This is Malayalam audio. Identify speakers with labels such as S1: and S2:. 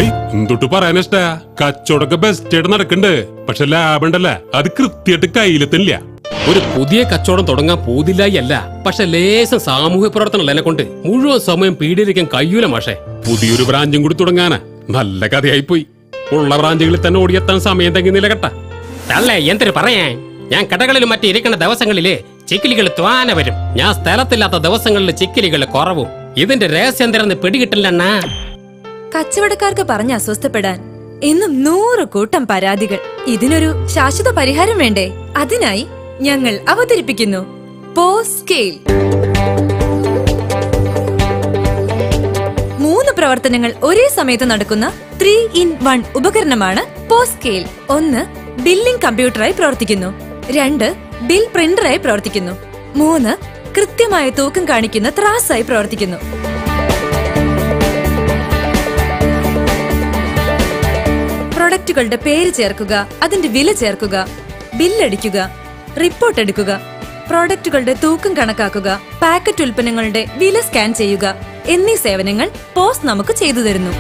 S1: എന്തൊട്ട് പറയാനിഷ്ടാ, കച്ചവടമൊക്കെ ബെസ്റ്റ് ആയിട്ട് നടക്കണ്ട്. പക്ഷെ ലാഭണ്ടല്ല, അത് കൃത്യമായിട്ട് കയ്യിലെത്തില്ല.
S2: ഒരു പുതിയ കച്ചവടം തുടങ്ങാൻ പോതില്ലായല്ല, പക്ഷെ ലേശം സാമൂഹ്യ പ്രവർത്തനം എന്നെ കൊണ്ട് മുഴുവൻ സമയം പീഡിയിരിക്കാൻ കഴിയൂല മാഷെ.
S1: പുതിയൊരു ബ്രാഞ്ചും കൂടി തുടങ്ങാനാ. നല്ല കഥയായി പോയി. ഉള്ള ബ്രാഞ്ചുകളിൽ തന്നെ ഓടിയെത്താൻ സമയം തങ്ങുന്നില്ല കേട്ടാ.
S2: അല്ലേ എന്തൊരു പറയാൻ, ഞാൻ കടകളിലും മറ്റു ഇരിക്കുന്ന ദിവസങ്ങളില് ചിക്കിലികൾ ത്വാന വരും. ഞാൻ സ്ഥലത്തില്ലാത്ത ദിവസങ്ങളിൽ ചിക്കിലികൾ കുറവും. ഇതിന്റെ രഹസ്യം എന്തിനെന്ന് പിടികിട്ടില്ലെന്നാ.
S3: കച്ചവടക്കാർക്ക് പറഞ്ഞ് അസ്വസ്ഥപ്പെടാൻ എന്നും 100 കൂട്ടം പരാതികൾ. ഇതിനൊരു ശാശ്വത പരിഹാരം വേണ്ടേ? അതിനായി ഞങ്ങൾ അവതരിപ്പിക്കുന്നു പോസ് സ്കെയിൽ. 3 പ്രവർത്തനങ്ങൾ ഒരേ സമയത്ത് നടക്കുന്ന 3-in-1 ഉപകരണമാണ് പോസ് സ്കെയിൽ. 1 ബില്ലിംഗ് കമ്പ്യൂട്ടറായി പ്രവർത്തിക്കുന്നു. 2 ബിൽ പ്രിന്ററായി പ്രവർത്തിക്കുന്നു. 3 കൃത്യമായ തൂക്കം കാണിക്കുന്ന ത്രാസായി പ്രവർത്തിക്കുന്നു. പ്രൊഡക്റ്റുകളുടെ പേര് ചേർക്കുക, അതിന്റെ വില ചേർക്കുക, ബില്ലടിക്കുക, റിപ്പോർട്ട് എടുക്കുക, പ്രോഡക്റ്റുകളുടെ തൂക്കം കണക്കാക്കുക, പാക്കറ്റ് ഉൽപ്പന്നങ്ങളുടെ വില സ്കാൻ ചെയ്യുക എന്നീ സേവനങ്ങൾ പോസ് നമുക്ക് ചെയ്തു തരുന്നു.